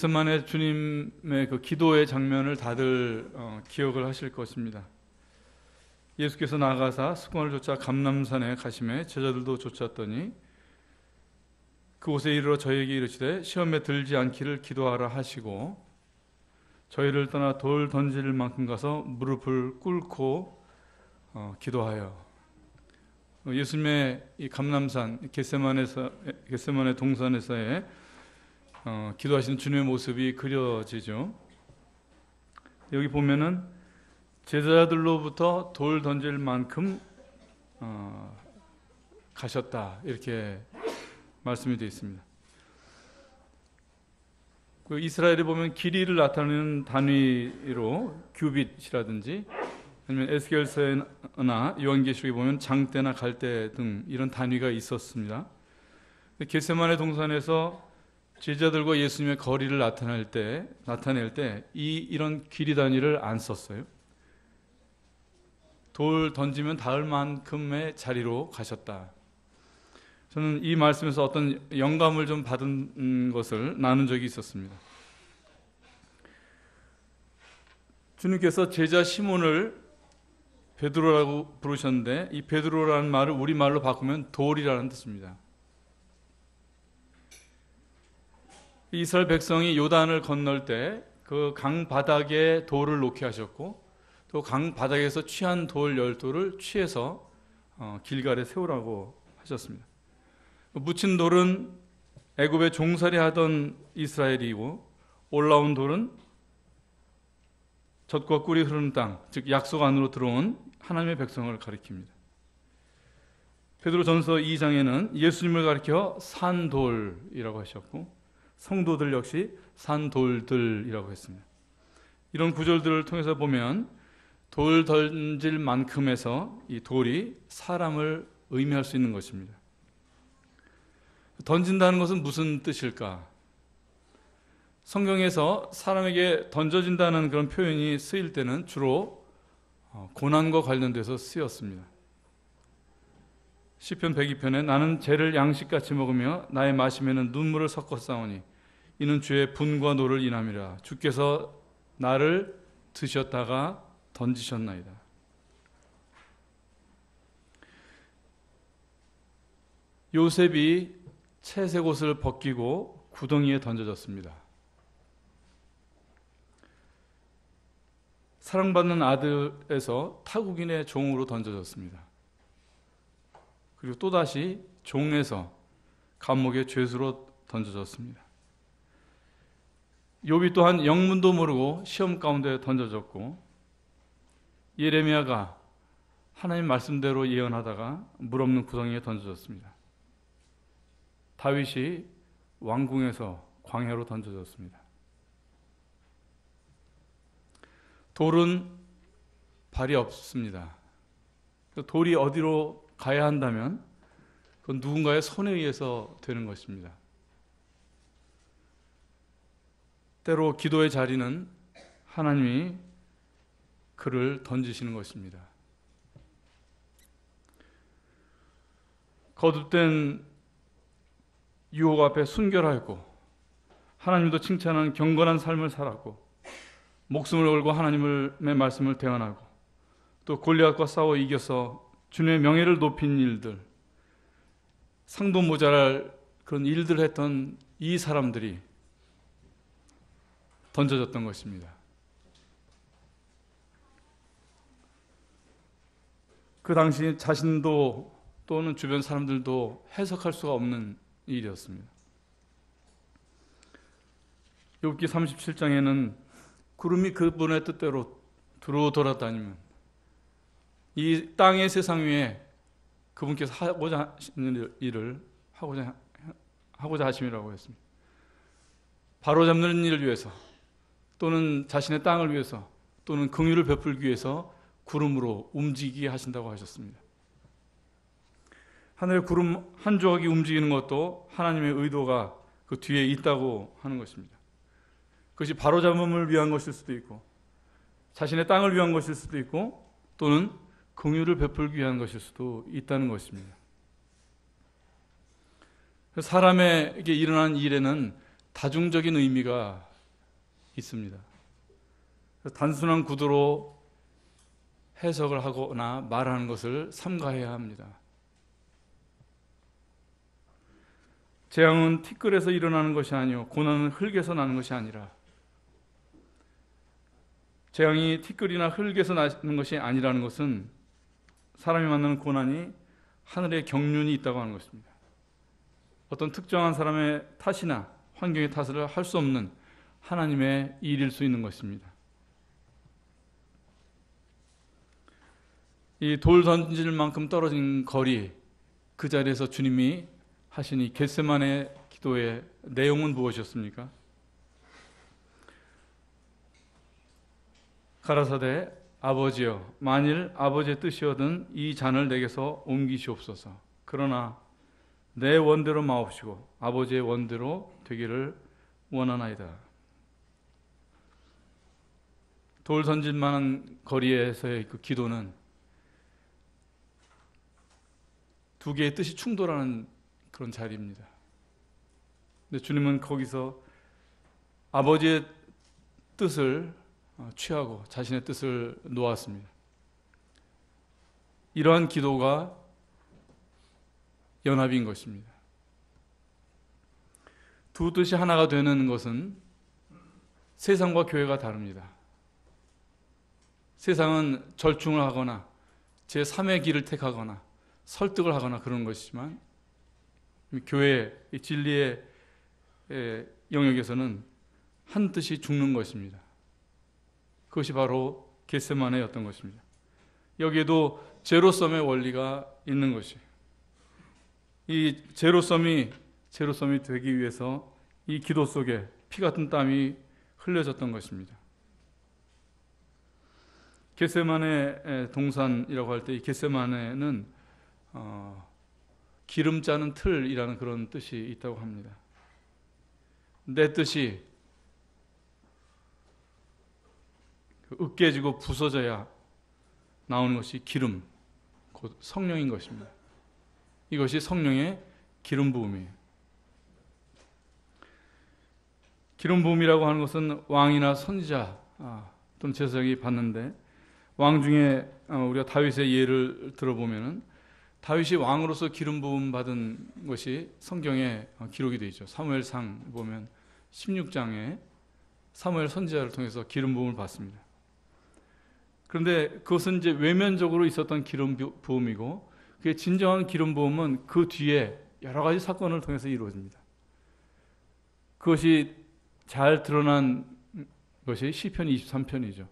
겟세마네 주님의 그 기도의 장면을 다들 기억을 하실 것입니다. 예수께서 나가사 수건을 쫓아 감람산에 가심에 제자들도 쫓았더니 그곳에 이르러 저희에게 이르시되 시험에 들지 않기를 기도하라 하시고 저희를 떠나 돌 던질 만큼 가서 무릎을 꿇고 기도하여. 예수님의 이 감람산 겟세마네 동산에서의 기도하시는 주님의 모습이 그려지죠. 여기 보면은 제자들로부터 돌 던질 만큼 가셨다, 이렇게 말씀이 되어 있습니다. 그 이스라엘에 보면 길이를 나타내는 단위로 규빗이라든지 아니면 에스겔서나 요한계시록에 보면 장대나 갈대 등 이런 단위가 있었습니다. 겟세마네 동산에서 제자들과 예수님의 거리를 나타낼 때 이런 길이 단위를 안 썼어요. 돌 던지면 닿을 만큼의 자리로 가셨다. 저는 이 말씀에서 어떤 영감을 좀 받은 것을 나눈 적이 있었습니다. 주님께서 제자 시몬을 베드로라고 부르셨는데 이 베드로라는 말을 우리말로 바꾸면 돌이라는 뜻입니다. 이스라엘 백성이 요단을 건널 때 그 강 바닥에 돌을 놓게 하셨고 또 강 바닥에서 취한 돌 10돌을 취해서 길갈에 세우라고 하셨습니다. 묻힌 돌은 애굽에 종살이 하던 이스라엘이고 올라온 돌은 젖과 꿀이 흐르는 땅, 즉 약속 안으로 들어온 하나님의 백성을 가리킵니다. 베드로전서 2장에는 예수님을 가리켜 산돌이라고 하셨고 성도들 역시 산돌들이라고 했습니다. 이런 구절들을 통해서 보면 돌 던질 만큼에서 이 돌이 사람을 의미할 수 있는 것입니다. 던진다는 것은 무슨 뜻일까? 성경에서 사람에게 던져진다는 그런 표현이 쓰일 때는 주로 고난과 관련돼서 쓰였습니다. 시편 102편에 나는 죄를 양식같이 먹으며 나의 마심에는 눈물을 섞어 싸우니 이는 주의 분과 노를 인함이라. 주께서 나를 드셨다가 던지셨나이다. 요셉이 채색 옷을 벗기고 구덩이에 던져졌습니다. 사랑받는 아들에서 타국인의 종으로 던져졌습니다. 그리고 또다시 종에서 감옥의 죄수로 던져졌습니다. 욥이 또한 영문도 모르고 시험 가운데 던져졌고 예레미야가 하나님 말씀대로 예언하다가 물 없는 구덩이에 던져졌습니다. 다윗이 왕궁에서 광야로 던져졌습니다. 돌은 발이 없습니다. 돌이 어디로 가야 한다면 그건 누군가의 손에 의해서 되는 것입니다. 때로 기도의 자리는 하나님이 그를 던지시는 것입니다. 거듭된 유혹 앞에 순결하였고 하나님도 칭찬하는 경건한 삶을 살았고 목숨을 걸고 하나님의 말씀을 대언하고 또 골리앗과 싸워 이겨서 주님의 명예를 높인 일들, 상도 모자랄 그런 일들을 했던 이 사람들이 던져졌던 것입니다. 그 당시 자신도 또는 주변 사람들도 해석할 수가 없는 일이었습니다. 욥기 37장에는 구름이 그분의 뜻대로 두루 돌아다니면 이 땅의 세상 위에 그분께서 하고자 하시는 일을 하고자 하심이라고 했습니다. 바로잡는 일을 위해서 또는 자신의 땅을 위해서 또는 긍휼을 베풀기 위해서 구름으로 움직이게 하신다고 하셨습니다. 하늘의 구름 한 조각이 움직이는 것도 하나님의 의도가 그 뒤에 있다고 하는 것입니다. 그것이 바로잡음을 위한 것일 수도 있고 자신의 땅을 위한 것일 수도 있고 또는 긍휼을 베풀기 위한 것일 수도 있다는 것입니다. 사람에게 일어난 일에는 다중적인 의미가 있습니다. 단순한 구도로 해석을 하거나 말하는 것을 삼가해야 합니다. 재앙은 티끌에서 일어나는 것이 아니요 고난은 흙에서 나는 것이 아니라, 재앙이 티끌이나 흙에서 나는 것이 아니라는 것은 사람이 만나는 고난이 하늘의 경륜이 있다고 하는 것입니다. 어떤 특정한 사람의 탓이나 환경의 탓을 할 수 없는 하나님의 일일 수 있는 것입니다. 이 돌 던질 만큼 떨어진 거리, 그 자리에서 주님이 하신 이 겟세마네 기도의 내용은 무엇이었습니까? 가라사대 아버지여, 만일 아버지의 뜻이거든 이 잔을 내게서 옮기시옵소서. 그러나 내 원대로 마옵시고 아버지의 원대로 되기를 원하나이다. 돌 던질 만한 거리에서의 그 기도는 두 개의 뜻이 충돌하는 그런 자리입니다. 근데 주님은 거기서 아버지의 뜻을 취하고 자신의 뜻을 놓았습니다. 이러한 기도가 연합인 것입니다. 두 뜻이 하나가 되는 것은 세상과 교회가 다릅니다. 세상은 절충을 하거나 제3의 길을 택하거나 설득을 하거나 그런 것이지만, 교회의 진리의 영역에서는 한 뜻이 죽는 것입니다. 그것이 바로 겟세마네였던 것입니다. 여기에도 제로섬의 원리가 있는 것이, 이 제로섬이 되기 위해서 이 기도 속에 피 같은 땀이 흘려졌던 것입니다. 겟세마네 동산이라고 할 때 이 겟세마네는 기름 짜는 틀이라는 그런 뜻이 있다고 합니다. 내 뜻이 으깨지고 부서져야 나오는 것이 기름, 곧 성령인 것입니다. 이것이 성령의 기름 부음이에요. 기름 부음이라고 하는 것은 왕이나 선지자 또는 제사장이 받는데, 왕 중에 우리가 다윗의 예를 들어보면은 다윗이 왕으로서 기름 부음 받은 것이 성경에 기록이 되어 있죠. 사무엘상 보면 16장에 사무엘 선지자를 통해서 기름 부음을 받습니다. 그런데 그것은 이제 외면적으로 있었던 기름 부음이고, 그게 진정한 기름 부음은 그 뒤에 여러 가지 사건을 통해서 이루어집니다. 그것이 잘 드러난 것이 시편 23편이죠.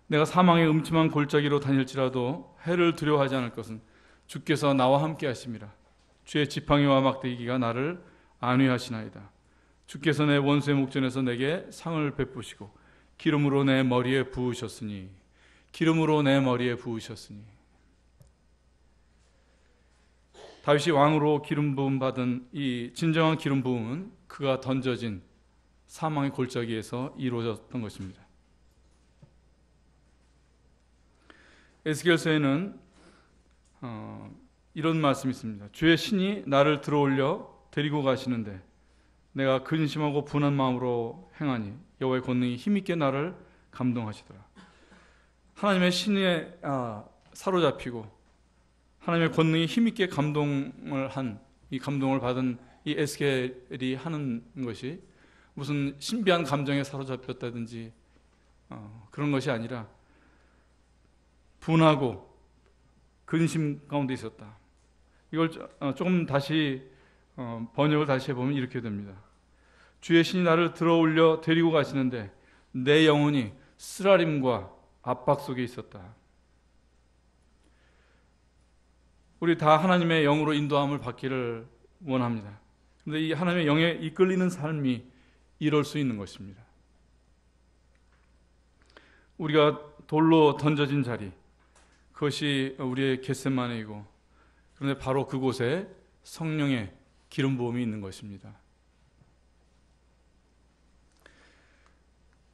내가 사망의 음침한 골짜기로 다닐지라도 해를 두려워하지 않을 것은 주께서 나와 함께 하심이라. 주의 지팡이와 막대기가 나를 안위하시나이다. 주께서 내 원수의 목전에서 내게 상을 베푸시고 기름으로 내 머리에 부으셨으니, 기름으로 내 머리에 부으셨으니. 다윗이 왕으로 기름 부음 받은 이 진정한 기름 부음은 그가 던져진 사망의 골짜기에서 이루어졌던 것입니다. 에스겔서에는 이런 말씀이 있습니다. 주의 신이 나를 들어올려 데리고 가시는데 내가 근심하고 분한 마음으로 행하니 여호와의 권능이 힘있게 나를 감동하시더라. 하나님의 신에 사로잡히고 하나님의 권능이 힘있게 감동을 한, 이 감동을 받은 이 에스겔이 하는 것이 무슨 신비한 감정에 사로잡혔다든지 그런 것이 아니라 분하고 근심 가운데 있었다. 이걸 조금 다시 번역을 다시 해보면 이렇게 됩니다. 주의 신이 나를 들어올려 데리고 가시는데 내 영혼이 쓰라림과 압박 속에 있었다. 우리 다 하나님의 영으로 인도함을 받기를 원합니다. 그런데 이 하나님의 영에 이끌리는 삶이 이럴 수 있는 것입니다. 우리가 돌로 던져진 자리, 그것이 우리의 겟세마네이고, 그런데 바로 그곳에 성령의 기름 부음이 있는 것입니다.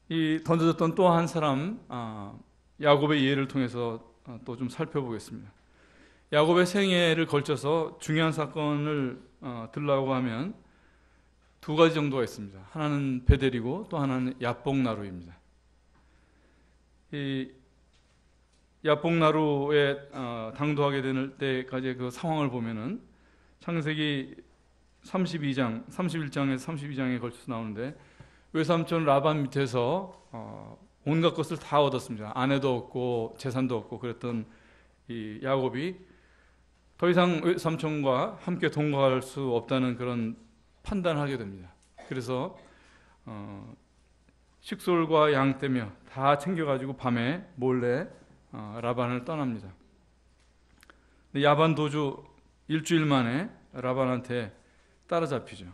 이 던져졌던 또 한 사람, 야곱의 예를 통해서 또 좀 살펴보겠습니다. 야곱의 생애를 걸쳐서 중요한 사건을 들라고 하면 두 가지 정도가 있습니다. 하나는 베델이고 또 하나는 야복나루입니다. 이 야복나루에 당도하게 될 때까지의 그 상황을 보면은 창세기 32장, 31장에서 32장에 걸쳐서 나오는데 외삼촌 라반 밑에서 온갖 것을 다 얻었습니다. 아내도 얻고 재산도 얻고 그랬던 이 야곱이 더 이상 외삼촌과 함께 동거할 수 없다는 그런 판단을 하게 됩니다. 그래서 식솔과 양 떼며 다 챙겨가지고 밤에 몰래 라반을 떠납니다. 야반 도주 일주일 만에 라반한테 따라잡히죠.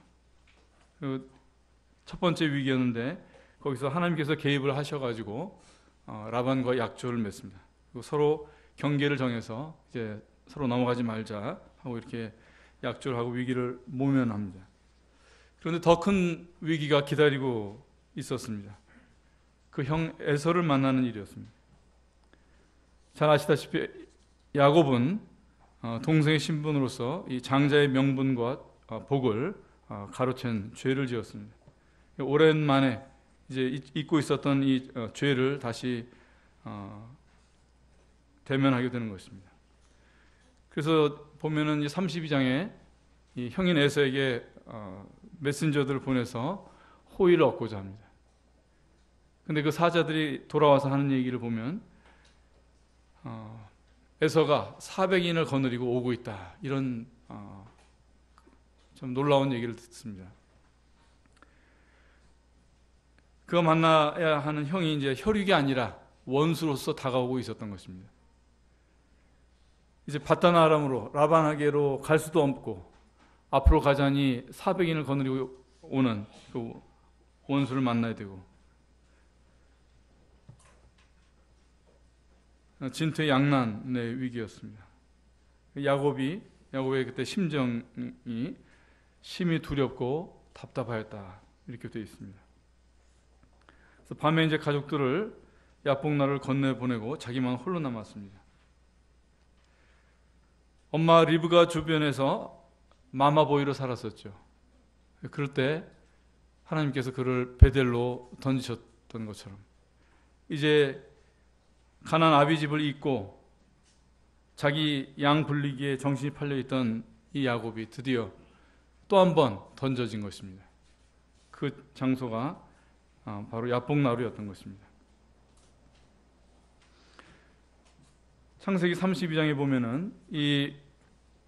첫 번째 위기였는데 거기서 하나님께서 개입을 하셔가지고 라반과 약조를 맺습니다. 그리고 서로 경계를 정해서 이제 서로 넘어가지 말자 하고 이렇게 약조를 하고 위기를 모면합니다. 그런데 더 큰 위기가 기다리고 있었습니다. 그 형 에서를 만나는 일이었습니다. 잘 아시다시피 야곱은 동생의 신분으로서 이 장자의 명분과 복을 가로챈 죄를 지었습니다. 오랜만에 이제 잊고 있었던 이 죄를 다시 대면하게 되는 것입니다. 그래서 보면은 이 32장에 이 형인 에서에게 메신저들을 보내서 호의를 얻고자 합니다. 근데 그 사자들이 돌아와서 하는 얘기를 보면 에서가 400인을 거느리고 오고 있다. 이런 좀 놀라운 얘기를 듣습니다. 그가 만나야 하는 형이 이제 혈육이 아니라 원수로서 다가오고 있었던 것입니다. 이제 바단 아람으로 라반에게로 갈 수도 없고 앞으로 가자니 400인을 거느리고 오는 그 원수를 만나야 되고 진퇴양난의 위기였습니다. 야곱의 그때 심정이 심히 두렵고 답답하였다 이렇게 되어 있습니다. 그래서 밤에 이제 가족들을 야복나루를 건너 보내고 자기만 홀로 남았습니다. 엄마 리브가 주변에서 마마보이로 살았었죠. 그럴 때 하나님께서 그를 베델로 던지셨던 것처럼 이제 가나안 아비집을 잊고 자기 양 불리기에 정신이 팔려있던 이 야곱이 드디어 또 한 번 던져진 것입니다. 그 장소가 바로 야복나루였던 것입니다. 창세기 32장에 보면은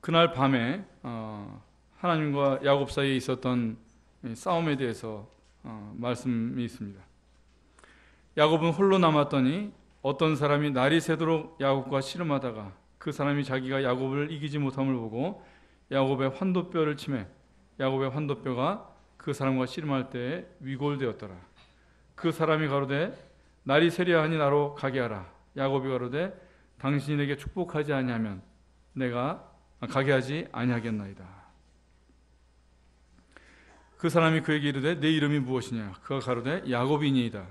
그날 밤에 하나님과 야곱 사이에 있었던 싸움에 대해서 말씀이 있습니다. 야곱은 홀로 남았더니 어떤 사람이 날이 새도록 야곱과 씨름하다가 그 사람이 자기가 야곱을 이기지 못함을 보고 야곱의 환도뼈를 치매 야곱의 환도뼈가 그 사람과 씨름할 때에 위골되었더라. 그 사람이 가로되 날이 새려하니 나로 가게 하라. 야곱이 가로되 당신이 내게 축복하지 아니하면 내가 가게 하지 아니하겠나이다. 그 사람이 그에게 이르되 내 이름이 무엇이냐? 그가 가로되 야곱이니이다.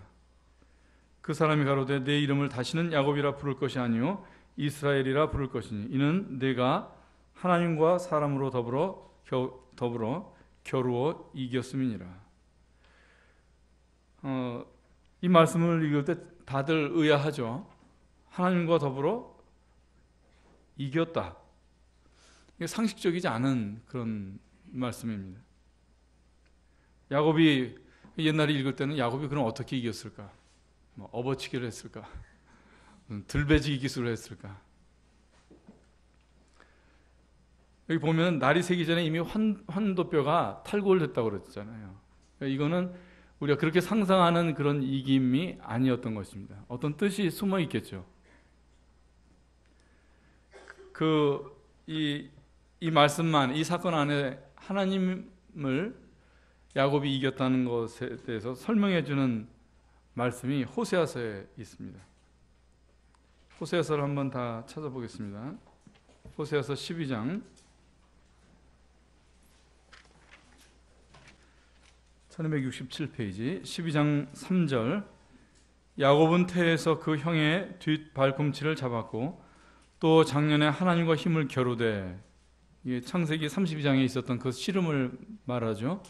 그 사람이 가로되 내 이름을 다시는 야곱이라 부를 것이 아니요 이스라엘이라 부를 것이니 이는 내가 하나님과 사람으로 더불어 겨루어 이겼음이니라. 이 말씀을 읽을 때 다들 의아하죠. 하나님과 더불어 이겼다. 이게 상식적이지 않은 그런 말씀입니다. 야곱이 옛날에 읽을 때는 야곱이 그럼 어떻게 이겼을까? 업어치기를 했을까? 들배지기 기술을 했을까? 여기 보면 날이 새기 전에 이미 환도뼈가 탈골 됐다고 그랬잖아요. 이거는 우리가 그렇게 상상하는 그런 이김이 아니었던 것입니다. 어떤 뜻이 숨어 있겠죠. 이 말씀만, 이 사건 안에 하나님을 야곱이 이겼다는 것에 대해서 설명해 주는 말씀이 호세아서에 있습니다. 호세아서를 한번 다 찾아보겠습니다. 호세아서 12장 1267페이지 12장 3절 야곱은 태에서 그 형의 뒷 발꿈치를 잡았고 또 작년에 하나님과 힘을 겨루되 이게 창세기 32장에 있었던 그 씨름을 말하죠.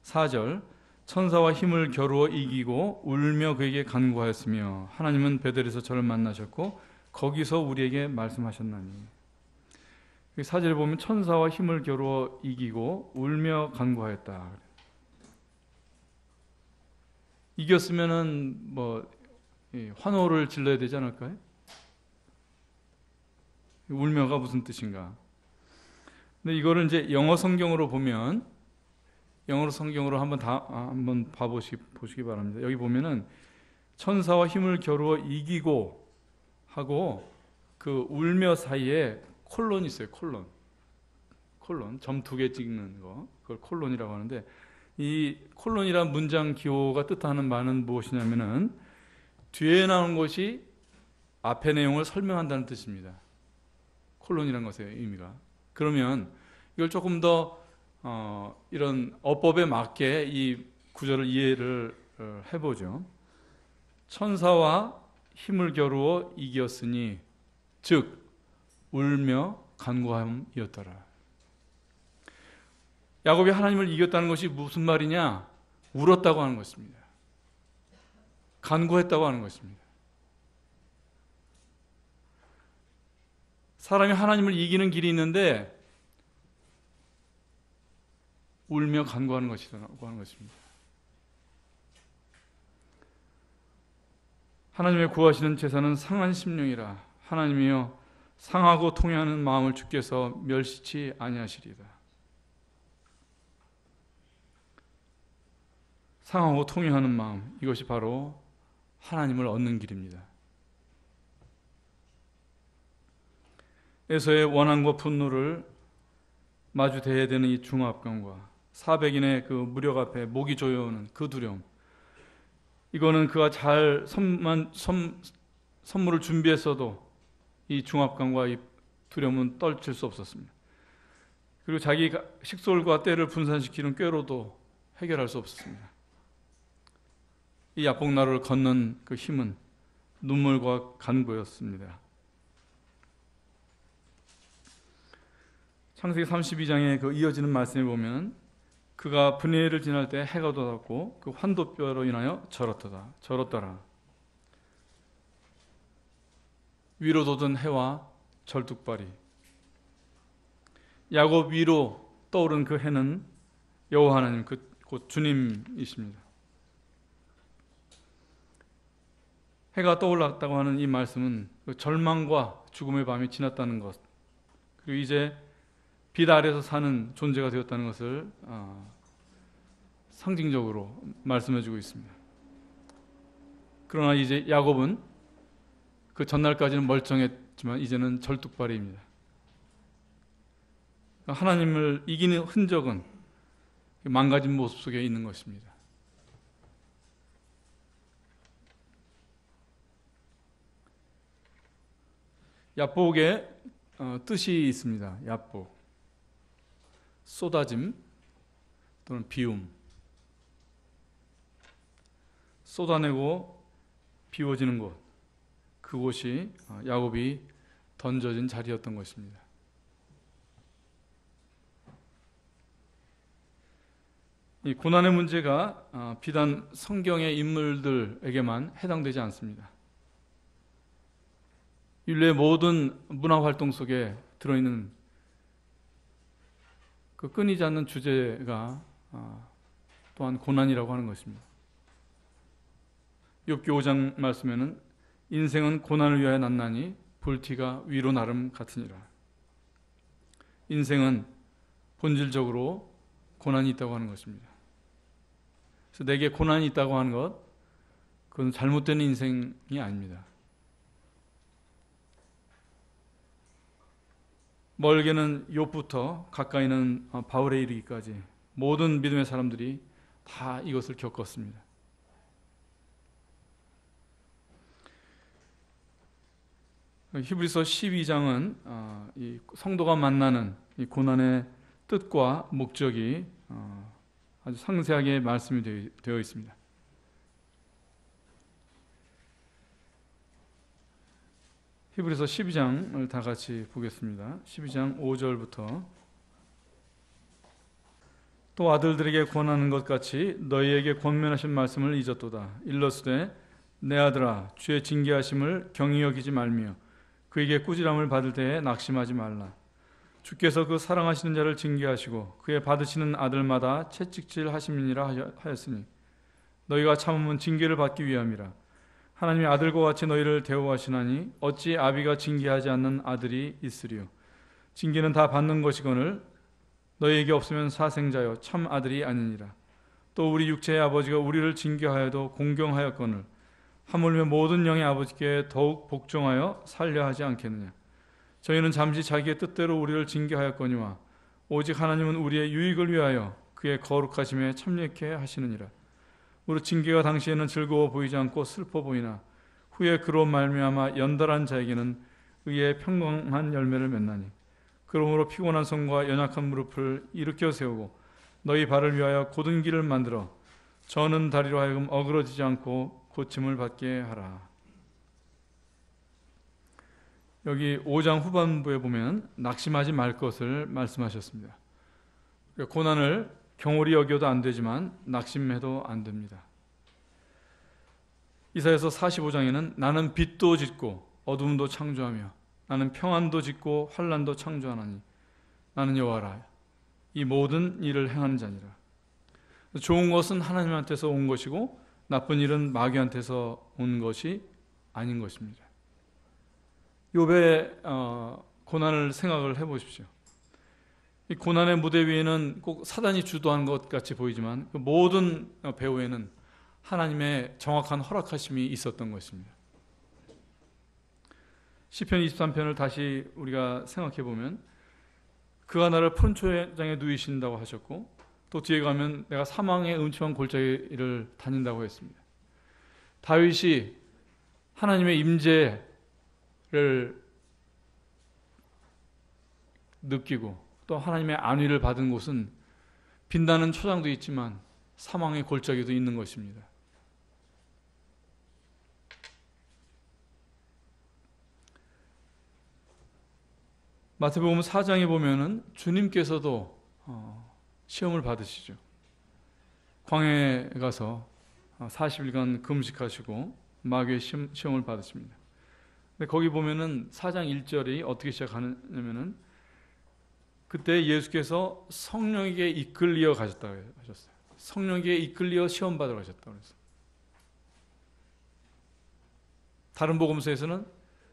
4절 천사와 힘을 겨루어 이기고 울며 그에게 간구하였으며 하나님은 베델에서 저를 만나셨고 거기서 우리에게 말씀하셨나니. 4절에 보면 천사와 힘을 겨루어 이기고 울며 간구하였다. 이겼으면은 환호를 질러야 되지 않을까요? 울며가 무슨 뜻인가? 근데 이거를 이제 영어 성경으로 보면, 영어 성경으로 한번 보시기 바랍니다. 여기 보면은 천사와 힘을 겨루어 이기고 하고 그 울며 사이에 콜론이 있어요. 콜론 점 2개 찍는 거, 그걸 콜론이라고 하는데, 이 콜론이란 문장 기호가 뜻하는 바는 무엇이냐면은 뒤에 나온 것이 앞의 내용을 설명한다는 뜻입니다. 콜론이라는 것의 의미가. 그러면 이걸 조금 더 이런 어법에 맞게 이 구절을 이해를 해보죠. 천사와 힘을 겨루어 이겼으니 즉 울며 간구함이었더라. 야곱이 하나님을 이겼다는 것이 무슨 말이냐? 울었다고 하는 것입니다. 간구했다고 하는 것입니다. 사람이 하나님을 이기는 길이 있는데 울며 간구하는 것이라고 하는 것입니다. 하나님의 구하시는 제사는 상한 심령이라. 하나님이여 상하고 통회하는 마음을 주께서 멸시치 아니하시리다. 상하고 통회하는 마음, 이것이 바로 하나님을 얻는 길입니다. 에서의 원한과 분노를 마주 대해야 되는 이 중압감과 400인의 그 무력 앞에 목이 조여오는 그 두려움, 이거는 그가 잘 선물을 준비했어도 이 중압감과 이 두려움은 떨칠 수 없었습니다. 그리고 자기 식솔과 때를 분산시키는 꾀로도 해결할 수 없었습니다. 이 야복나루를 걷는 그 힘은 눈물과 간구였습니다. 창세기 32장에 그 이어지는 말씀에 보면 그가 분해를 지날 때 해가 돋았고 그 환도뼈로 인하여 절었더라. 위로 돋은 해와 절뚝발이, 야곱 위로 떠오른 그 해는 여호와 하나님, 곧 주님이십니다. 해가 떠올랐다고 하는 이 말씀은 그 절망과 죽음의 밤이 지났다는 것, 그리고 이제 빛 아래서 사는 존재가 되었다는 것을 상징적으로 말씀해주고 있습니다. 그러나 이제 야곱은 그 전날까지는 멀쩡했지만 이제는 절뚝발이입니다. 하나님을 이기는 흔적은 망가진 모습 속에 있는 것입니다. 야복의 뜻이 있습니다. 야복, 쏟아짐 또는 비움, 쏟아내고 비워지는 곳, 그곳이 야곱이 던져진 자리였던 것입니다. 이 고난의 문제가 비단 성경의 인물들에게만 해당되지 않습니다. 인류의 모든 문화 활동 속에 들어있는 그 끊이지 않는 주제가 또한 고난이라고 하는 것입니다. 욥기 5장 말씀에는 인생은 고난을 위하여 났나니 불티가 위로 나름 같으니라. 인생은 본질적으로 고난이 있다고 하는 것입니다. 그래서 내게 고난이 있다고 하는 것, 그건 잘못된 인생이 아닙니다. 멀게는 욥부터 가까이는 바울에 이르기까지 모든 믿음의 사람들이 다 이것을 겪었습니다. 히브리서 12장은 이 성도가 만나는 이 고난의 뜻과 목적이 아주 상세하게 말씀이 되어 있습니다. 히브리서 12장을 다 같이 보겠습니다. 12장 5절부터 또 아들들에게 권하는 것 같이 너희에게 권면하신 말씀을 잊었도다. 일러스되 내 아들아 주의 징계하심을 경히 여기지 말며 그에게 꾸지람을 받을 때에 낙심하지 말라. 주께서 그 사랑하시는 자를 징계하시고 그의 받으시는 아들마다 채찍질 하심이니라 하였으니 너희가 참으면 징계를 받기 위함이라. 하나님이 아들과 같이 너희를 대우하시나니 어찌 아비가 징계하지 않는 아들이 있으리요. 징계는 다 받는 것이거늘 너희에게 없으면 사생자여 참 아들이 아니니라. 또 우리 육체의 아버지가 우리를 징계하여도 공경하였거늘 하물며 모든 영의 아버지께 더욱 복종하여 살려 하지 않겠느냐. 저희는 잠시 자기의 뜻대로 우리를 징계하였거니와 오직 하나님은 우리의 유익을 위하여 그의 거룩하심에 참여케 하시느니라. 우리 징계가 당시에는 즐거워 보이지 않고 슬퍼 보이나 후에 그로 말미암아 연달한 자에게는 의의 평강한 열매를 맺나니 그러므로 피곤한 손과 연약한 무릎을 일으켜 세우고 너희 발을 위하여 곧은 길을 만들어 저는 다리로 하여금 어그러지지 않고 고침을 받게 하라. 여기 5장 후반부에 보면 낙심하지 말 것을 말씀하셨습니다. 고난을 경홀히 여겨도 안 되지만 낙심해도 안 됩니다. 이사야서 45장에는 나는 빛도 짓고 어둠도 창조하며 나는 평안도 짓고 환난도 창조하나니 나는 여호와라. 이 모든 일을 행하는 자니라. 좋은 것은 하나님한테서 온 것이고 나쁜 일은 마귀한테서 온 것이 아닌 것입니다. 욥의 고난을 생각을 해보십시오. 이 고난의 무대 위에는 꼭 사단이 주도한 것 같이 보이지만 그 모든 배후에는 하나님의 정확한 허락하심이 있었던 것입니다. 시편 23편을 다시 우리가 생각해 보면 그가 나를 푸른 초장에 누이신다고 하셨고 또 뒤에 가면 내가 사망의 음침한 골짜기를 다닌다고 했습니다. 다윗이 하나님의 임재를 느끼고 또 하나님의 안위를 받은 곳은 빛나는 초장도 있지만 사망의 골짜기도 있는 것입니다. 마태복음 4장에 보면은 주님께서도 시험을 받으시죠. 광야에 가서 40일간 금식하시고 마귀의 시험을 받으십니다. 근데 거기 보면은 4장 1절이 어떻게 시작하냐면은 그때 예수께서 성령에게 이끌려 가셨다고 하셨어요. 성령에게 이끌려 시험 받으러 가셨다고 그랬어요. 다른 복음서에서는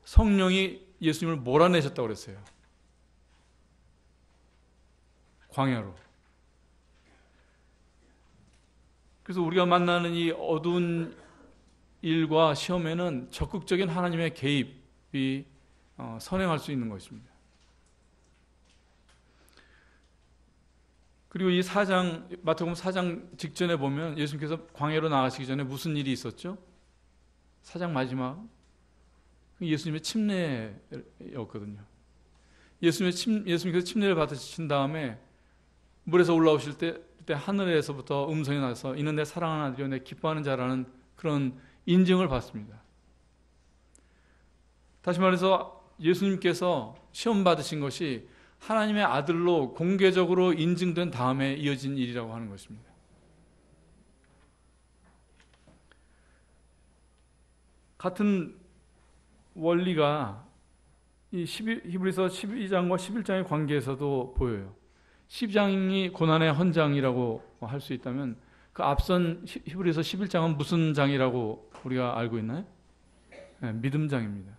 성령이 예수님을 몰아내셨다고 그랬어요. 광야로. 그래서 우리가 만나는 이 어두운 일과 시험에는 적극적인 하나님의 개입이 선행할 수 있는 것입니다. 그리고 이 4장, 마태복음 4장 직전에 보면 예수님께서 광야로 나가시기 전에 무슨 일이 있었죠? 4장 마지막 예수님의 침례였거든요. 예수님께서 침례를 받으신 다음에 물에서 올라오실 때 그때 하늘에서부터 음성이 나서 이는 내 사랑하는 아들이요 내 기뻐하는 자라는 그런 인증을 받습니다. 다시 말해서 예수님께서 시험 받으신 것이 하나님의 아들로 공개적으로 인증된 다음에 이어진 일이라고 하는 것입니다. 같은 원리가 이 히브리서 12장과 11장의 관계에서도 보여요. 12장이 고난의 헌장이라고 할 수 있다면 그 앞선 히브리서 11장은 무슨 장이라고 우리가 알고 있나요? 네, 믿음장입니다.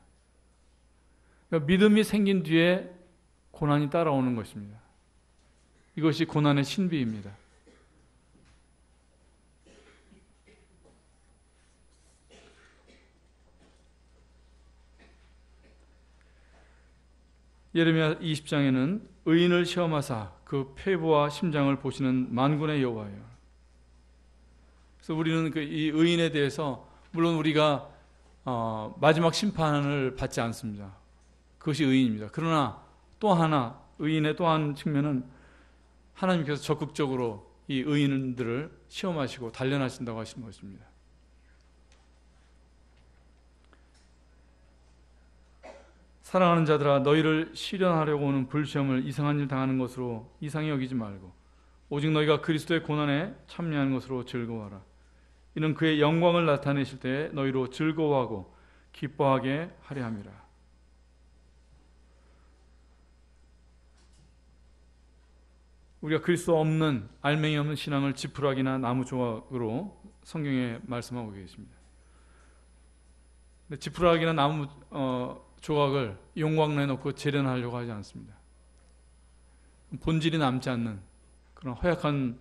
그러니까 믿음이 생긴 뒤에 고난이 따라오는 것입니다. 이것이 고난의 신비입니다. 예레미야 20장에는 의인을 시험하사 그 폐부와 심장을 보시는 만군의 여호와예요. 그래서 우리는 이 의인에 대해서 물론 우리가 마지막 심판을 받지 않습니다. 그것이 의인입니다. 그러나 또 하나 의인의 또 한 측면은 하나님께서 적극적으로 이 의인들을 시험하시고 단련하신다고 하시는 것입니다. 사랑하는 자들아 너희를 시련하려고 오는 불시험을 이상한 일 당하는 것으로 이상히 여기지 말고 오직 너희가 그리스도의 고난에 참여하는 것으로 즐거워하라. 이는 그의 영광을 나타내실 때에 너희로 즐거워하고 기뻐하게 하려 함이라. 우리가 그리스도 없는 알맹이 없는 신앙을 지푸라기나 나무 조각으로 성경에 말씀하고 계십니다. 지푸라기나 나무 조각을 용광로에 넣고 재련하려고 하지 않습니다. 본질이 남지 않는 그런 허약한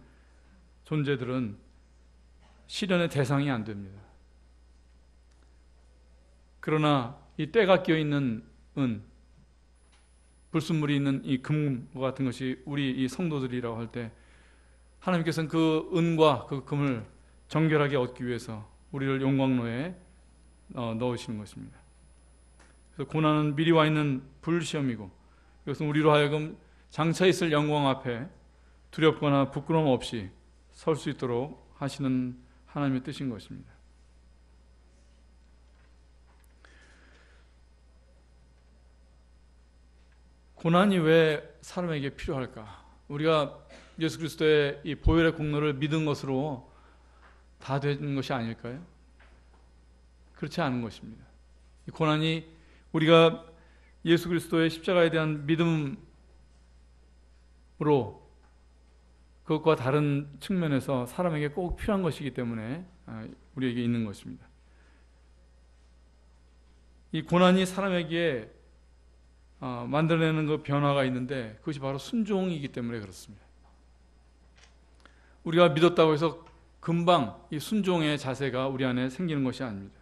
존재들은 시련의 대상이 안 됩니다. 그러나 이 때가 껴있는 은, 불순물이 있는 이 금과 같은 것이 우리 이 성도들이라고 할 때 하나님께서는 그 은과 그 금을 정결하게 얻기 위해서 우리를 용광로에 넣으시는 것입니다. 그래서 고난은 미리 와 있는 불시험이고 이것은 우리로 하여금 장차 있을 영광 앞에 두렵거나 부끄러움 없이 설 수 있도록 하시는 하나님의 뜻인 것입니다. 고난이 왜 사람에게 필요할까? 우리가 예수 그리스도의 이 보혈의 공로를 믿은 것으로 다 된 것이 아닐까요? 그렇지 않은 것입니다. 이 고난이 우리가 예수 그리스도의 십자가에 대한 믿음으로 그것과 다른 측면에서 사람에게 꼭 필요한 것이기 때문에 우리에게 있는 것입니다. 이 고난이 사람에게 만들어내는 그 변화가 있는데 그것이 바로 순종이기 때문에 그렇습니다. 우리가 믿었다고 해서 금방 이 순종의 자세가 우리 안에 생기는 것이 아닙니다.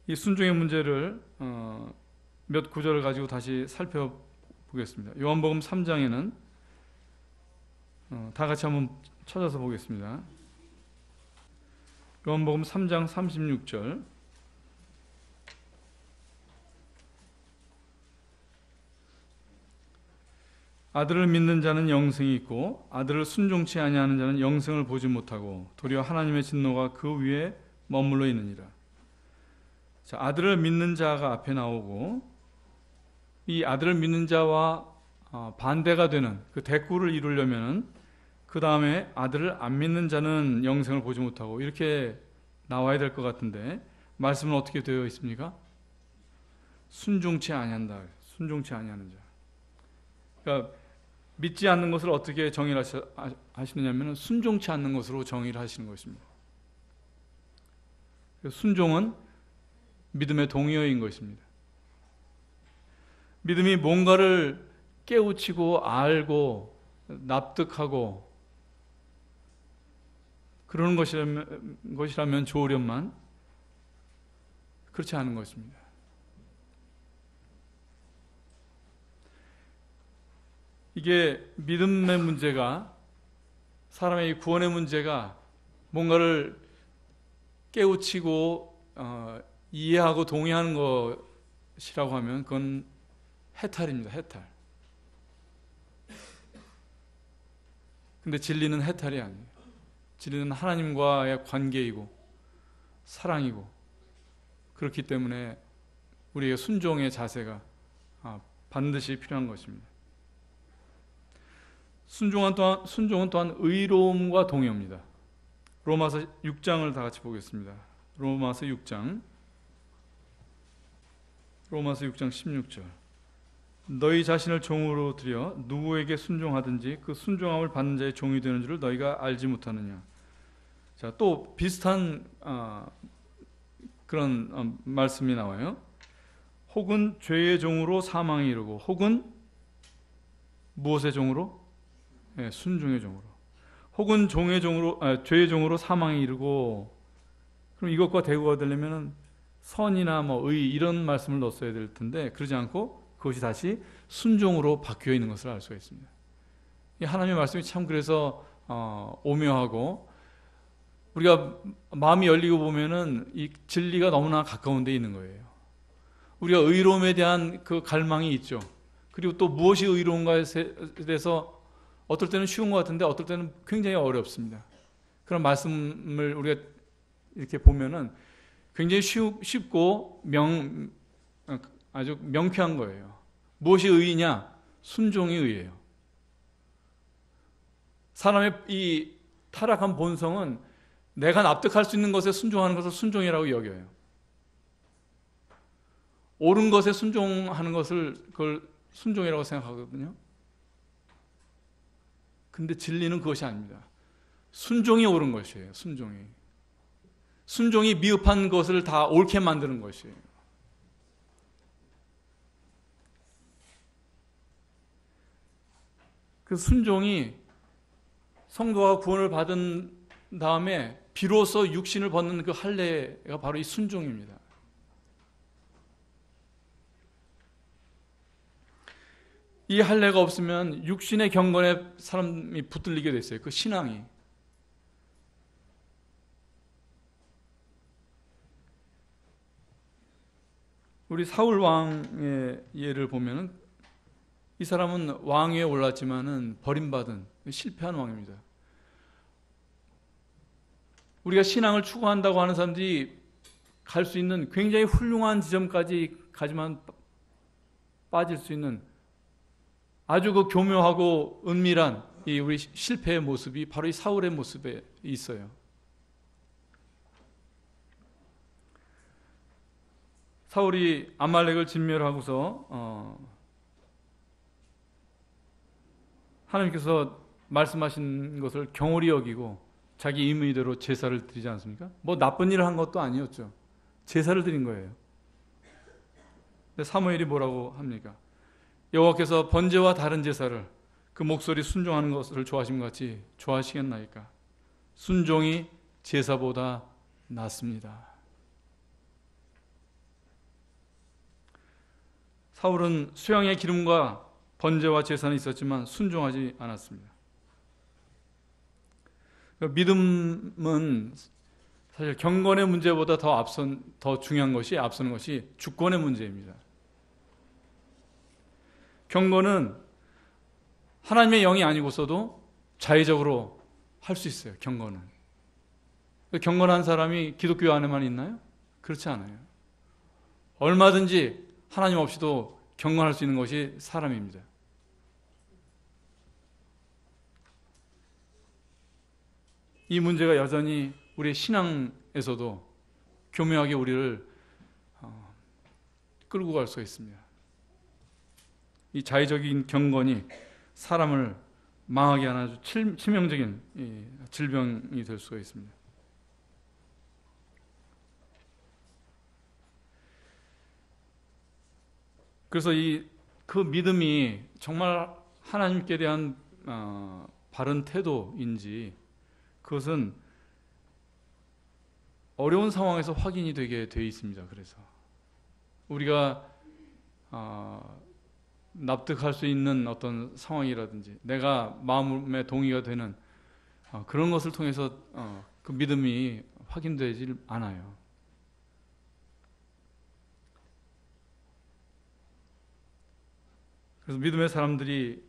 이 순종의 문제를 몇 구절을 가지고 다시 살펴보겠습니다. 요한복음 3장에는 다 같이 한번 찾아서 보겠습니다. 요한복음 3장 36절 아들을 믿는 자는 영생이 있고 아들을 순종치 아니하는 자는 영생을 보지 못하고 도리어 하나님의 진노가 그 위에 머물러 있느니라. 자, 아들을 믿는 자가 앞에 나오고 이 아들을 믿는 자와 반대가 되는 그 대꾸를 이루려면은 그 다음에 아들을 안 믿는 자는 영생을 보지 못하고 이렇게 나와야 될 것 같은데 말씀은 어떻게 되어 있습니까? 순종치 아니한다. 순종치 아니하는 자. 그러니까 믿지 않는 것을 어떻게 정의를 하시느냐면 순종치 않는 것으로 정의를 하시는 것입니다. 순종은 믿음의 동의어인 것입니다. 믿음이 뭔가를 깨우치고 알고 납득하고 그러는 것이라면 좋으련만 그렇지 않은 것입니다. 이게 믿음의 문제가 사람의 구원의 문제가 뭔가를 깨우치고 이해하고 동의하는 것이라고 하면 그건 해탈입니다. 해탈. 근데 진리는 해탈이 아니에요. 진리는 하나님과의 관계이고 사랑이고 그렇기 때문에 우리의 순종의 자세가 반드시 필요한 것입니다. 순종은 또한 의로움과 동의입니다. 로마서 6장을 다 같이 보겠습니다. 로마서 6장 16절 너희 자신을 종으로 들여 누구에게 순종하든지 그 순종함을 받는 자의 종이 되는 줄을 너희가 알지 못하느냐. 자, 또 비슷한 그런 말씀이 나와요. 혹은 죄의 종으로 사망에 이르고 혹은 무엇의 종으로? 네, 순종의 종으로. 혹은 죄의 종으로 사망에 이르고. 그럼 이것과 대구가 되려면 선이나 의 이런 말씀을 넣었어야 될 텐데 그러지 않고 그것이 다시 순종으로 바뀌어 있는 것을 알 수가 있습니다. 하나님의 말씀이 참 그래서 오묘하고 우리가 마음이 열리고 보면은 이 진리가 너무나 가까운 데 있는 거예요. 우리가 의로움에 대한 그 갈망이 있죠. 그리고 또 무엇이 의로운가에 대해서 어떨 때는 쉬운 것 같은데 어떨 때는 굉장히 어렵습니다. 그런 말씀을 우리가 이렇게 보면은 굉장히 쉽고 아주 명쾌한 거예요. 무엇이 의이냐? 순종이 의예요. 사람의 이 타락한 본성은 내가 납득할 수 있는 것에 순종하는 것을 순종이라고 여겨요. 옳은 것에 순종하는 것을 그걸 순종이라고 생각하거든요. 근데 진리는 그것이 아닙니다. 순종이 옳은 것이에요. 순종이 미흡한 것을 다 옳게 만드는 것이에요. 그 순종이 성도가 구원을 받은 다음에 비로소 육신을 벗는 그 할례가 바로 이 순종입니다. 이 할례가 없으면 육신의 경건에 사람이 붙들리게 됐어요. 그 신앙이. 우리 사울 왕의 예를 보면은 이 사람은 왕위에 올랐지만은 버림받은 실패한 왕입니다. 우리가 신앙을 추구한다고 하는 사람들이 갈 수 있는 굉장히 훌륭한 지점까지 가지만 빠질 수 있는 아주 그 교묘하고 은밀한 이 우리 실패의 모습이 바로 이 사울의 모습에 있어요. 사울이 아말렉을 진멸하고서 하나님께서 말씀하신 것을 경홀히 여기고 자기 임의대로 제사를 드리지 않습니까? 뭐 나쁜 일을 한 것도 아니었죠. 제사를 드린 거예요. 근데 사무엘이 뭐라고 합니까? 여호와께서 번제와 다른 제사를 그 목소리 순종하는 것을 좋아하신 것 같이 좋아하시겠나이까? 순종이 제사보다 낫습니다. 사울은 수양의 기름과 번제와 제사는 있었지만 순종하지 않았습니다. 믿음은 사실 경건의 문제보다 더 중요한 것이 앞서는 것이 주권의 문제입니다. 경건은 하나님의 영이 아니고서도 자의적으로 할 수 있어요. 경건은. 경건한 사람이 기독교 안에만 있나요? 그렇지 않아요. 얼마든지 하나님 없이도 경건할 수 있는 것이 사람입니다. 이 문제가 여전히 우리의 신앙에서도 교묘하게 우리를 끌고 갈 수가 있습니다. 이 자의적인 경건이 사람을 망하게 하는 아주 치명적인 질병이 될 수가 있습니다. 그래서 그 믿음이 정말 하나님께 대한 바른 태도인지 그것은 어려운 상황에서 확인이 되게 돼 있습니다. 그래서 우리가 납득할 수 있는 어떤 상황이라든지 내가 마음에 동의가 되는 그런 것을 통해서 그 믿음이 확인되지 않아요. 그래서 믿음의 사람들이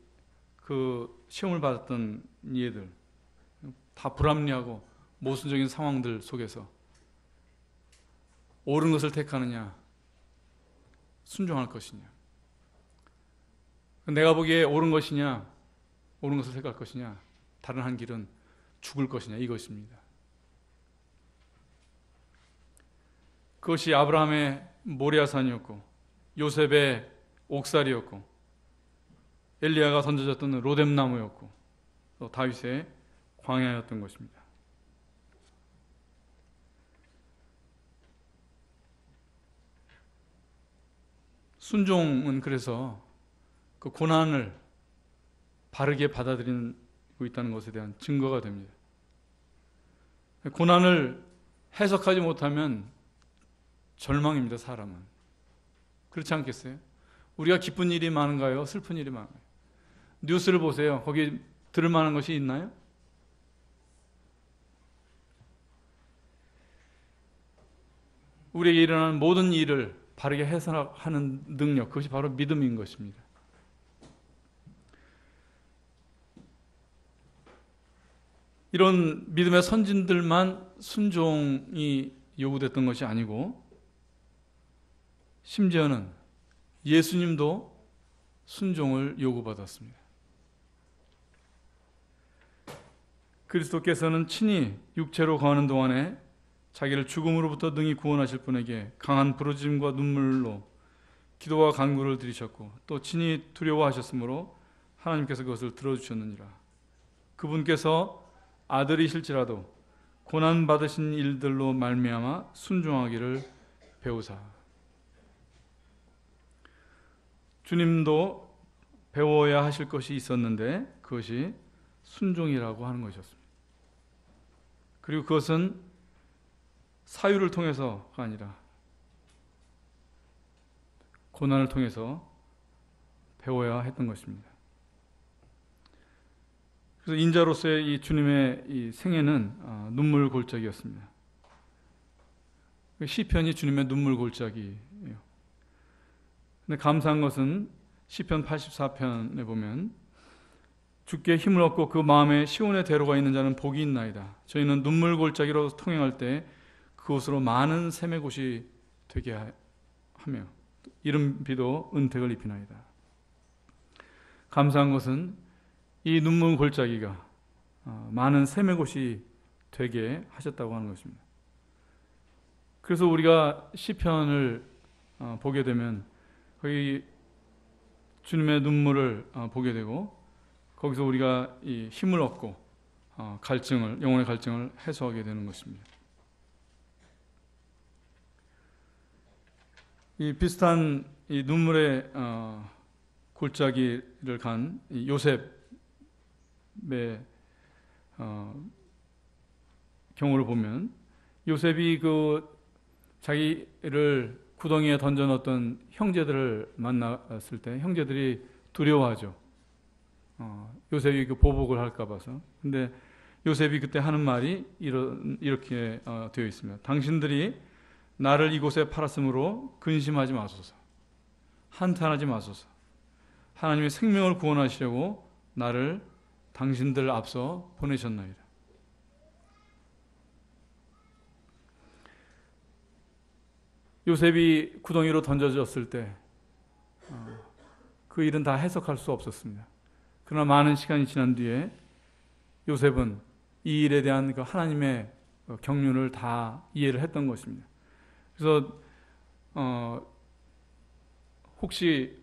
그 시험을 받았던 이들 다 불합리하고 모순적인 상황들 속에서 옳은 것을 택하느냐 순종할 것이냐 내가 보기에 옳은 것이냐 옳은 것을 택할 것이냐 다른 한 길은 죽을 것이냐 이것입니다. 그것이 아브라함의 모리아산이었고 요셉의 옥살이었고 엘리야가 던져졌던 로뎀나무였고 또 다윗의 광야였던 것입니다. 순종은 그래서 그 고난을 바르게 받아들이고 있다는 것에 대한 증거가 됩니다. 고난을 해석하지 못하면 절망입니다. 사람은. 그렇지 않겠어요? 우리가 기쁜 일이 많은가요? 슬픈 일이 많은가요? 뉴스를 보세요. 거기 들을 만한 것이 있나요? 우리에게 일어나는 모든 일을 바르게 해석하는 능력, 그것이 바로 믿음인 것입니다. 이런 믿음의 선진들만 순종이 요구됐던 것이 아니고 심지어는 예수님도 순종을 요구받았습니다. 그리스도께서는 친히 육체로 거하는 동안에 자기를 죽음으로부터 능히 구원하실 분에게 강한 부르짖음과 눈물로 기도와 간구를 드리셨고 또 친히 두려워하셨으므로 하나님께서 그것을 들어주셨느니라. 그분께서 아들이실지라도 고난 받으신 일들로 말미암아 순종하기를 배우사. 주님도 배워야 하실 것이 있었는데 그것이 순종이라고 하는 것이었습니다. 그리고 그것은 사유를 통해서가 아니라 고난을 통해서 배워야 했던 것입니다. 그래서 인자로서의 이 주님의 이 생애는 눈물 골짜기였습니다. 시편이 주님의 눈물 골짜기예요. 근데 감사한 것은 시편 84편에 보면 주께 힘을 얻고 그 마음에 시온의 대로가 있는 자는 복이 있나이다. 저희는 눈물 골짜기로 통행할 때 그곳으로 많은 샘의 곳이 되게 하며 이른 비도 은택을 입히나이다. 감사한 것은 이 눈물 골짜기가 많은 샘의 곳이 되게 하셨다고 하는 것입니다. 그래서 우리가 시편을 보게 되면 거기 주님의 눈물을 보게 되고 거기서 우리가 이 힘을 얻고 갈증을, 영혼의 갈증을 해소하게 되는 것입니다. 이 비슷한 이 눈물의 골짜기를 간 이 요셉의 경우를 보면 요셉이 그 자기를 구덩이에 던져 넣었던 형제들을 만났을 때 형제들이 두려워하죠. 요셉이 그 보복을 할까 봐서. 근데 요셉이 그때 하는 말이 이렇게 되어 있습니다. 당신들이 나를 이곳에 팔았으므로 근심하지 마소서. 한탄하지 마소서. 하나님의 생명을 구원하시려고 나를 당신들 앞서 보내셨나이다. 요셉이 구덩이로 던져졌을 때 그 일은 다 해석할 수 없었습니다. 그러나 많은 시간이 지난 뒤에 요셉은 이 일에 대한 그 하나님의 경륜을 다 이해를 했던 것입니다. 그래서 혹시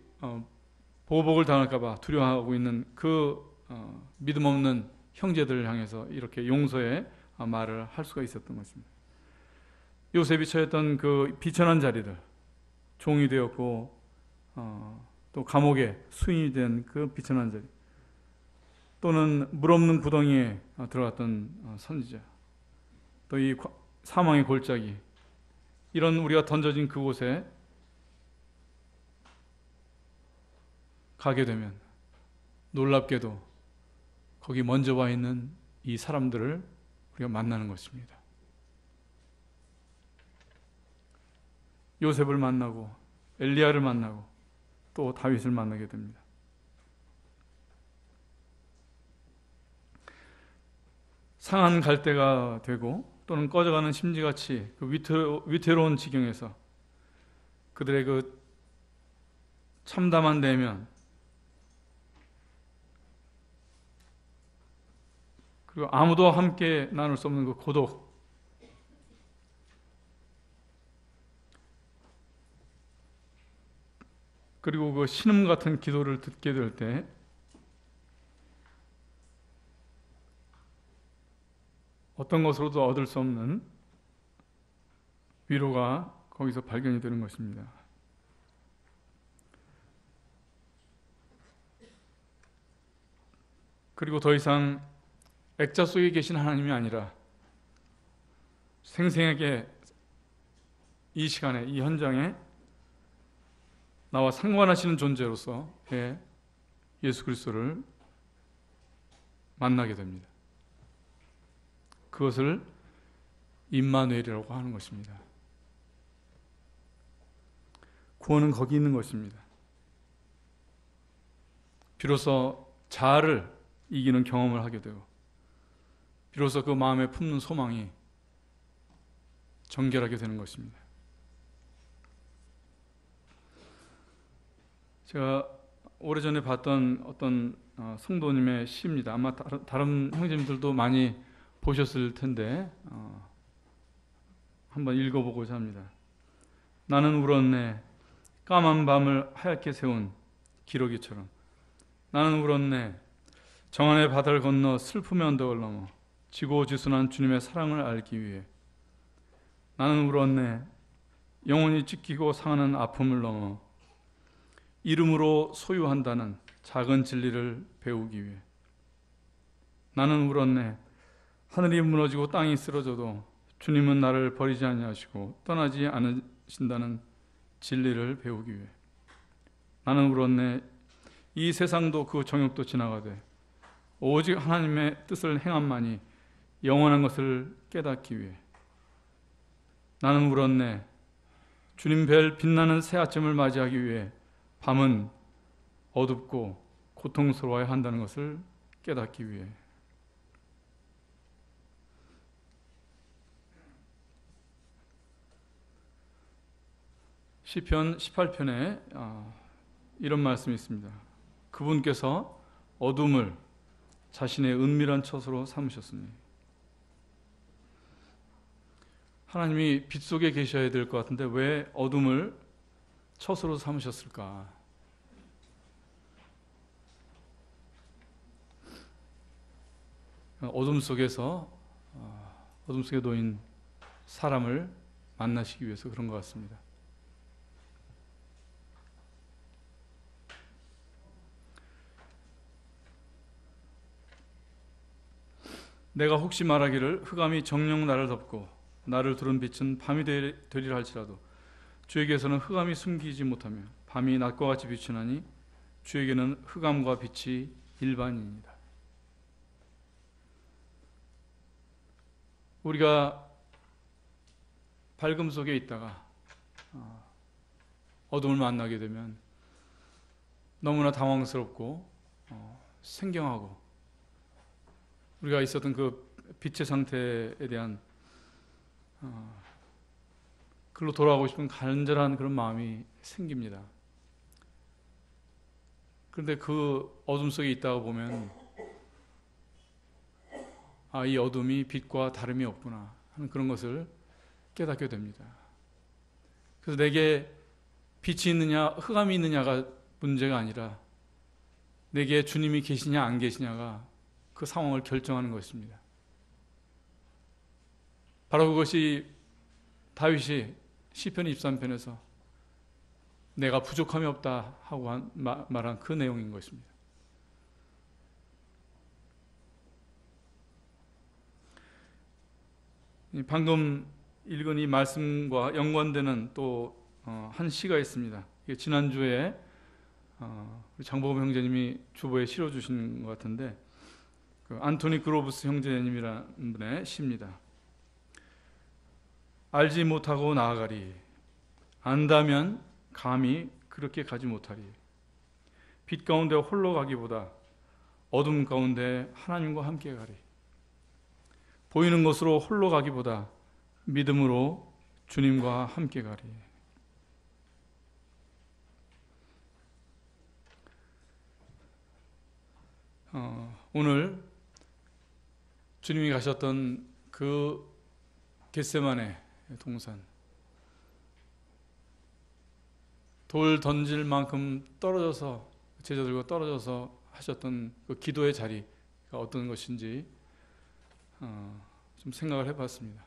보복을 당할까 봐 두려워하고 있는 그 믿음 없는 형제들을 향해서 이렇게 용서의 말을 할 수가 있었던 것입니다. 요셉이 처했던 그 비천한 자리들, 종이 되었고 또 감옥에 수인이 된 그 비천한 자리, 또는 물 없는 구덩이에 들어갔던 선지자, 또 이 사망의 골짜기, 이런 우리가 던져진 그곳에 가게 되면 놀랍게도 거기 먼저 와 있는 이 사람들을 우리가 만나는 것입니다. 요셉을 만나고 엘리야를 만나고 또 다윗을 만나게 됩니다. 상한 갈대가 되고 또는 꺼져가는 심지같이 그 위태로운 지경에서 그들의 그 참담한 내면, 그리고 아무도 함께 나눌 수 없는 그 고독, 그리고 그 신음 같은 기도를 듣게 될 때 어떤 것으로도 얻을 수 없는 위로가 거기서 발견이 되는 것입니다. 그리고 더 이상 액자 속에 계신 하나님이 아니라 생생하게 이 시간에, 이 현장에 나와 상관하시는 존재로서의 예수 그리스도를 만나게 됩니다. 그것을 임마누엘이라고 하는 것입니다. 구원은 거기 있는 것입니다. 비로소 자아를 이기는 경험을 하게 되고 비로소 그 마음에 품는 소망이 정결하게 되는 것입니다. 제가 오래전에 봤던 어떤 성도님의 시입니다. 아마 다른 형제님들도 많이 보셨을 텐데 한번 읽어보고자 합니다. 나는 울었네. 까만 밤을 하얗게 세운 기러기처럼. 나는 울었네. 정한의 바다를 건너 슬픔의 언덕을 넘어 지고지순한 주님의 사랑을 알기 위해. 나는 울었네. 영혼이 찢기고 상하는 아픔을 넘어 이름으로 소유한다는 작은 진리를 배우기 위해. 나는 울었네. 하늘이 무너지고 땅이 쓰러져도 주님은 나를 버리지 아니하시고 떠나지 않으신다는 진리를 배우기 위해. 나는 울었네. 이 세상도 그 정욕도 지나가되 오직 하나님의 뜻을 행함만이 영원한 것을 깨닫기 위해. 나는 울었네. 주님 뵐 빛나는 새 아침을 맞이하기 위해 밤은 어둡고 고통스러워야 한다는 것을 깨닫기 위해. 시편 18편에 이런 말씀이 있습니다. 그분께서 어둠을 자신의 은밀한 처소로 삼으셨으니. 하나님이 빛 속에 계셔야 될 것 같은데 왜 어둠을 처소로 삼으셨을까? 어둠 속에 놓인 사람을 만나시기 위해서 그런 것 같습니다. 내가 혹시 말하기를 흑암이 정녕 나를 덮고 나를 두른 빛은 밤이 되리라 할지라도 주에게서는 흑암이 숨기지 못하며 밤이 낮과 같이 비추나니 주에게는 흑암과 빛이 일반이니이다. 우리가 밝음 속에 있다가 어둠을 만나게 되면 너무나 당황스럽고 생경하고 우리가 있었던 그 빛의 상태에 대한 그로 돌아가고 싶은 간절한 그런 마음이 생깁니다. 그런데 그 어둠 속에 있다가 보면 이 어둠이 빛과 다름이 없구나 하는 그런 것을 깨닫게 됩니다. 그래서 내게 빛이 있느냐 흑암이 있느냐가 문제가 아니라 내게 주님이 계시냐 안 계시냐가 그 상황을 결정하는 것입니다. 바로 그것이 다윗이 시편 23편에서 내가 부족함이 없다 하고 말한 그 내용인 것입니다. 방금 읽은 이 말씀과 연관되는 또 한 시가 있습니다. 지난주에 장보검 형제님이 주보에 실어주신 것 같은데 그 안토니 그로브스 형제님이라는 분의 시입니다. 알지 못하고 나아가리. 안다면 감히 그렇게 가지 못하리. 빛 가운데 홀로 가기보다 어둠 가운데 하나님과 함께 가리. 보이는 것으로 홀로 가기보다 믿음으로 주님과 함께 가리. 오늘 주님이 가셨던 그 겟세마네 동산, 돌 던질 만큼 떨어져서 제자들과 떨어져서 하셨던 그 기도의 자리가 어떤 것인지 좀 생각을 해봤습니다.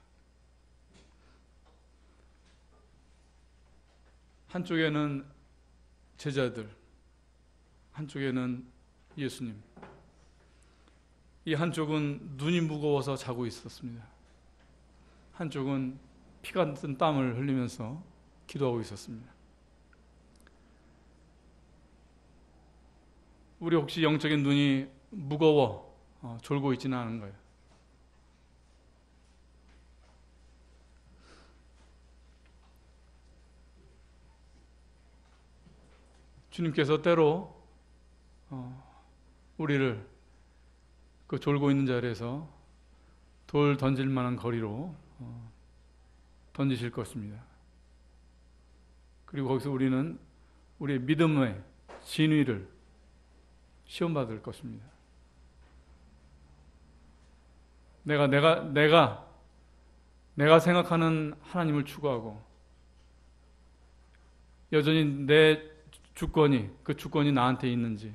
한쪽에는 제자들, 한쪽에는 예수님. 이 한쪽은 눈이 무거워서 자고 있었습니다. 한쪽은 피 같은 땀을 흘리면서 기도하고 있었습니다. 우리 혹시 영적인 눈이 무거워 졸고 있지는 않은 거예요. 주님께서 때로 우리를 그 졸고 있는 자리에서 돌 던질 만한 거리로 던지실 것입니다. 그리고 거기서 우리는 우리의 믿음의 진위를 시험 받을 것입니다. 내가 생각하는 하나님을 추구하고 여전히 내 주권이, 그 주권이 나한테 있는지,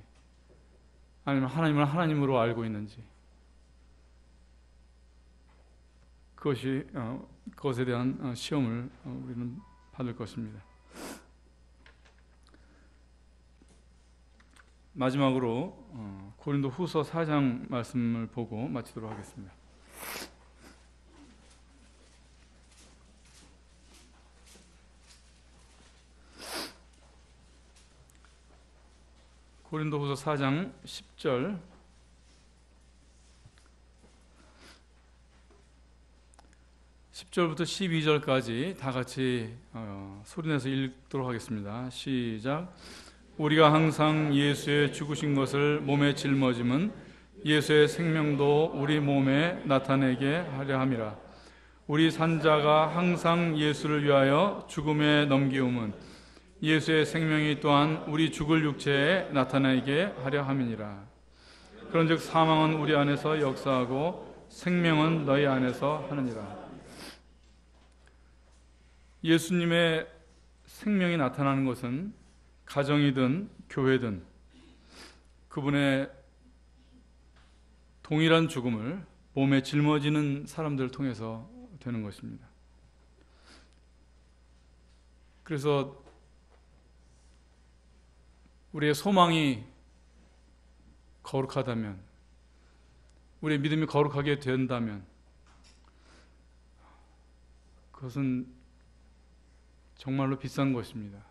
아니면 하나님을 하나님으로 알고 있는지, 그것에 대한 시험을 우리는 받을 것입니다. 마지막으로 고린도 후서 4장 말씀을 보고 마치도록 하겠습니다. 고린도 후서 4장 10절, 10절부터 12절까지 다 같이 소리내서 읽도록 하겠습니다. 시작. 우리가 항상 예수의 죽으신 것을 몸에 짊어짐은 예수의 생명도 우리 몸에 나타내게 하려 함이라. 우리 산자가 항상 예수를 위하여 죽음에 넘기움은 예수의 생명이 또한 우리 죽을 육체에 나타내게 하려 함이니라. 그런즉 사망은 우리 안에서 역사하고 생명은 너희 안에서 하느니라. 예수님의 생명이 나타나는 것은 가정이든 교회든 그분의 동일한 죽음을 몸에 짊어지는 사람들을 통해서 되는 것입니다. 그래서 우리의 소망이 거룩하다면, 우리의 믿음이 거룩하게 된다면 그것은 정말로 비싼 것입니다.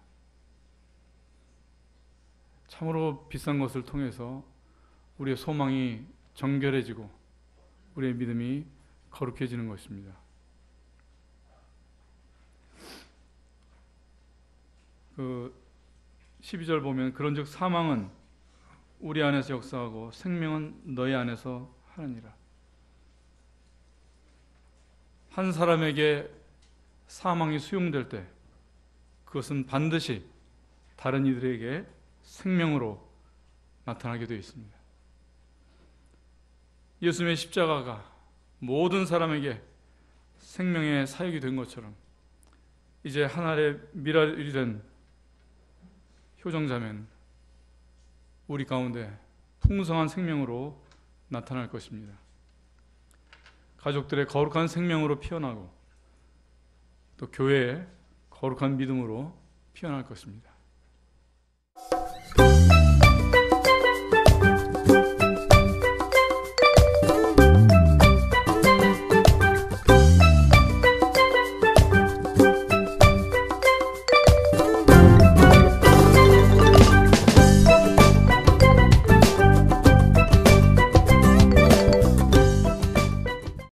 참으로 비싼 것을 통해서 우리의 소망이 정결해지고 우리의 믿음이 거룩해지는 것입니다. 12절 보면 그런즉 사망은 우리 안에서 역사하고 생명은 너희 안에서 하느니라. 한 사람에게 사망이 수용될 때 그것은 반드시 다른 이들에게 생명으로 나타나게 되어 있습니다. 예수님의 십자가가 모든 사람에게 생명의 사역이 된 것처럼 이제 한 알의 밀알이 된 효정자면 우리 가운데 풍성한 생명으로 나타날 것입니다. 가족들의 거룩한 생명으로 피어나고 또 교회의 거룩한 믿음으로 피어날 것입니다.